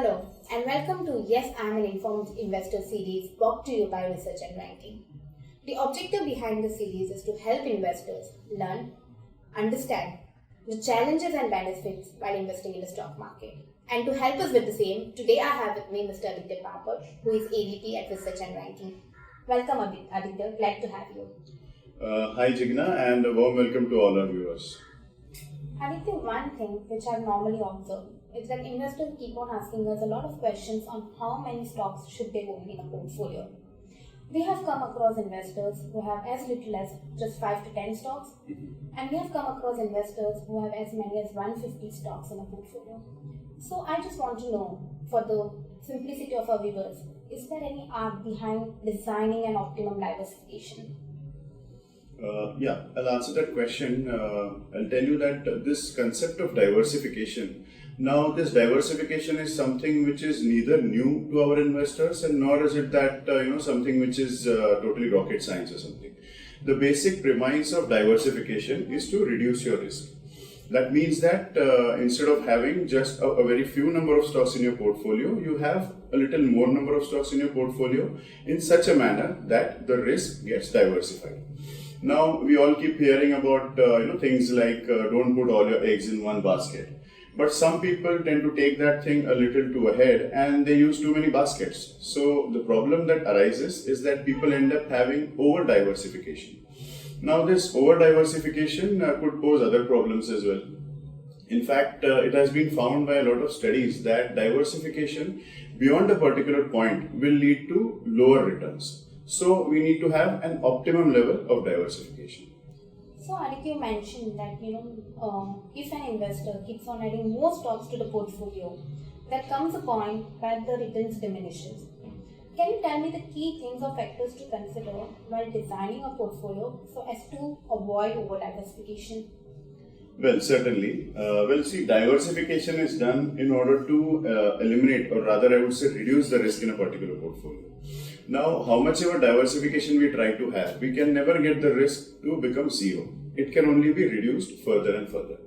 Hello and welcome to Yes, I'm an Informed Investor series brought to you by Research and Ranking. The objective behind the series is to help investors learn, understand the challenges and benefits while investing in the stock market. And to help us with the same, today I have with me Mr. Aditya Papad, who is AVP at Research and Ranking. Welcome Aditya, glad to have you. Hi Jigna and a warm welcome to all our viewers. Aditya, one thing which I've normally observed is that investors keep on asking us a lot of questions on how many stocks should they own in a portfolio. We have come across investors who have as little as just 5 to 10 stocks, and we have come across investors who have as many as 150 stocks in a portfolio. So I just want to know, for the simplicity of our viewers, is there any art behind designing an optimum diversification? I'll answer that question. I'll tell you that this concept of diversification, now this diversification is something which is neither new to our investors and nor is it that something which is totally rocket science or something. The basic premise of diversification is to reduce your risk. That means that instead of having just a very few number of stocks in your portfolio, you have a little more number of stocks in your portfolio in such a manner that the risk gets diversified. Now, we all keep hearing about things like don't put all your eggs in one basket. But some people tend to take that thing a little too ahead and they use too many baskets. So the problem that arises is that people end up having over diversification. Now, this over diversification could pose other problems as well. In fact, it has been found by a lot of studies that diversification beyond a particular point will lead to lower returns. So we need to have an optimum level of diversification. So Aditya, you mentioned that if an investor keeps on adding more stocks to the portfolio, there comes a point where the returns diminishes. Can you tell me the key things or factors to consider while designing a portfolio so as to avoid over diversification? Well, certainly. Diversification is done in order to eliminate, or rather I would say reduce the risk in a particular portfolio. Now, how much ever diversification we try to have, we can never get the risk to become zero. It can only be reduced further and further.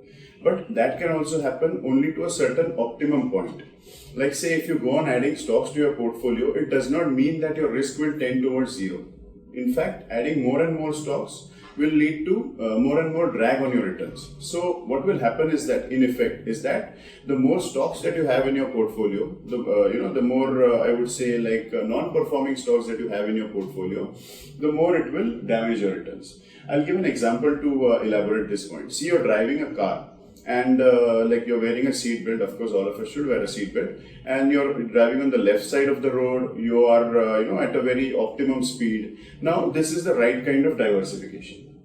But that can also happen only to a certain optimum point. Like say if you go on adding stocks to your portfolio, it does not mean that your risk will tend towards zero. In fact, adding more and more stocks will lead to more and more drag on your returns. So what will happen is that in effect is that the more stocks that you have in your portfolio, the more I would say like non-performing stocks that you have in your portfolio, the more it will damage your returns. I'll give an example to elaborate this point. See, you're driving a car and like you're wearing a seat belt. Of course all of us should wear a seat belt, and you're driving on the left side of the road. You are at a very optimum speed. Now this is the right kind of diversification,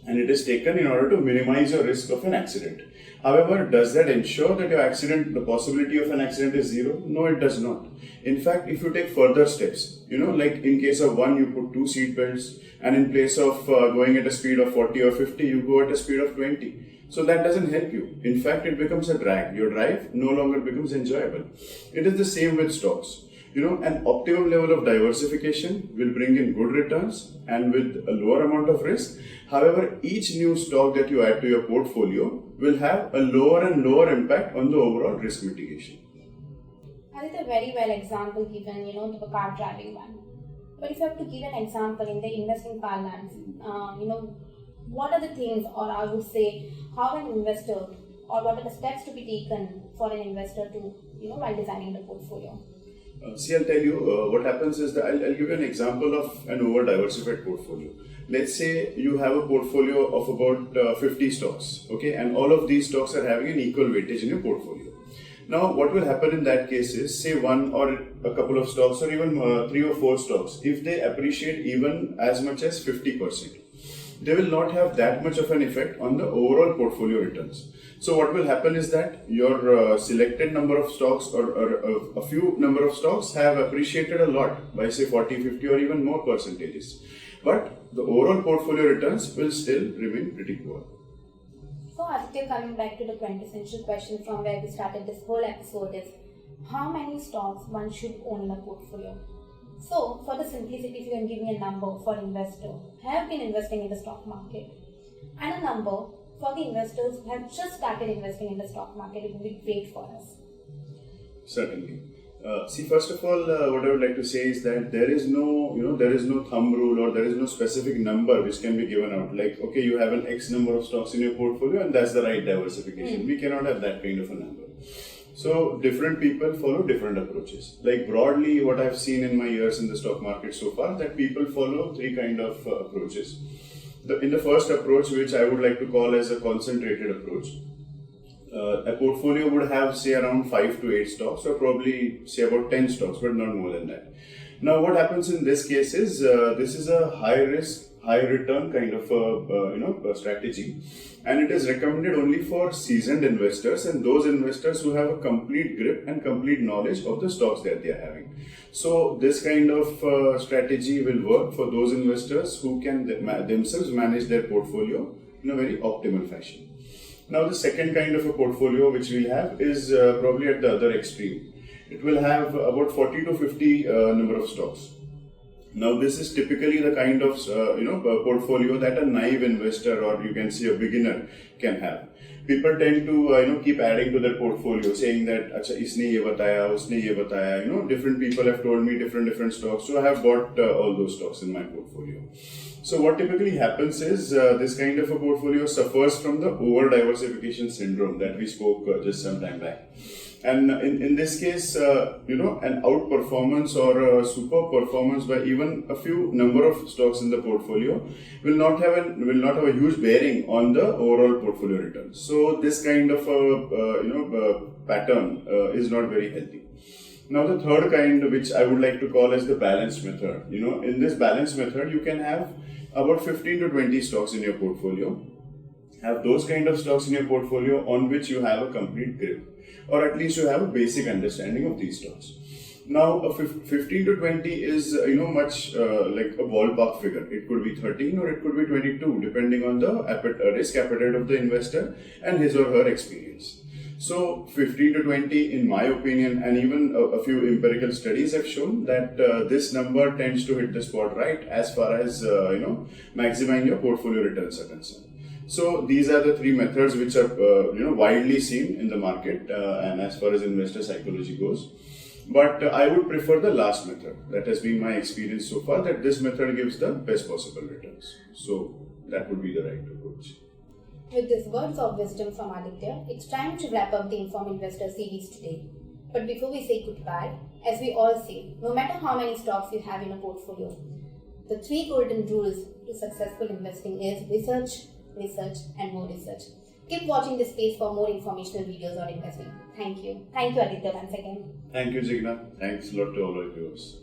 and it is taken in order to minimize your risk of an accident. However, does that ensure that the possibility of an accident is zero? No, it does not. In fact, if you take further steps, like in case of one, you put 2 seat belts, and in place of going at a speed of 40 or 50, you go at a speed of 20. So that doesn't help you. In fact, it becomes a drag. Your drive no longer becomes enjoyable. It is the same with stocks. An optimum level of diversification will bring in good returns and with a lower amount of risk. However, each new stock that you add to your portfolio will have a lower and lower impact on the overall risk mitigation. That is a very well example given, the car driving one. But if you have to give an example in the investing parlance, what are the things, or I would say, how an investor, or what are the steps to be taken for an investor to, while designing the portfolio? I'll tell you what happens is that I'll give you an example of an over-diversified portfolio. Let's say you have a portfolio of about 50 stocks, okay, and all of these stocks are having an equal weightage in your portfolio. Now, what will happen in that case is, say one or a couple of stocks or even 3 or 4 stocks, if they appreciate even as much as 50%, they will not have that much of an effect on the overall portfolio returns. So what will happen is that your selected number of stocks or a few number of stocks have appreciated a lot by say 40, 50 or even more percentages. But the overall portfolio returns will still remain pretty poor. So Aditya, coming back to the quintessential question from where we started this whole episode is, how many stocks one should own in a portfolio? So, for the simplicity, if you can give me a number for investors who have been investing in the stock market and a number for the investors who have just started investing in the stock market, it would be great for us. Certainly. See, first of all, what I would like to say is that there is no, there is no thumb rule or there is no specific number which can be given out. Like, okay, you have an X number of stocks in your portfolio and that's the right diversification. We cannot have that kind of a number. So, different people follow different approaches. Like broadly, what I've seen in my years in the stock market so far, that people follow three kind of approaches. In the first approach, which I would like to call as a concentrated approach, a portfolio would have say around 5 to 8 stocks or probably say about 10 stocks, but not more than that. Now what happens in this case is this is a high risk, high return kind of a strategy, and it is recommended only for seasoned investors and those investors who have a complete grip and complete knowledge of the stocks that they are having. So this kind of strategy will work for those investors who can themselves manage their portfolio in a very optimal fashion. Now the second kind of a portfolio which we'll have is probably at the other extreme. It will have about 40 to 50 number of stocks. Now this is typically the kind of portfolio that a naive investor or you can say a beginner can have. People tend to keep adding to their portfolio, saying that acha isne ye bataya, usne ye bataya. Different people have told me different stocks, so I have bought all those stocks in my portfolio. So what typically happens is this kind of a portfolio suffers from the over diversification syndrome that we spoke just some time back. And in this case, an outperformance or a super performance by even a few number of stocks in the portfolio will not have a huge bearing on the overall portfolio return. So this kind of pattern is not very healthy. Now the third kind, which I would like to call as the balanced method. In this balanced method, you can have about 15 to 20 stocks in your portfolio. Have those kind of stocks in your portfolio on which you have a complete grip, or at least you have a basic understanding of these stocks. Now, a 15 to 20 is much like a ballpark figure. It could be 13 or it could be 22, depending on the risk appetite of the investor and his or her experience. So 15 to 20, in my opinion, and even a few empirical studies have shown that this number tends to hit the spot right as far as maximizing your portfolio returns are concerned. So these are the three methods which are widely seen in the market and as far as investor psychology goes. But I would prefer the last method. That has been my experience so far, that this method gives the best possible returns. So that would be the right approach. With these words of wisdom from Aditya, it's time to wrap up the Inform Investor series today. But before we say goodbye, as we all say, no matter how many stocks you have in a portfolio, the 3 golden rules to successful investing is research, research and more research. Keep watching this space for more informational videos on investing. Thank you. Thank you, Aditya, once again. Thank you, Jigna. Thanks a lot to all our viewers.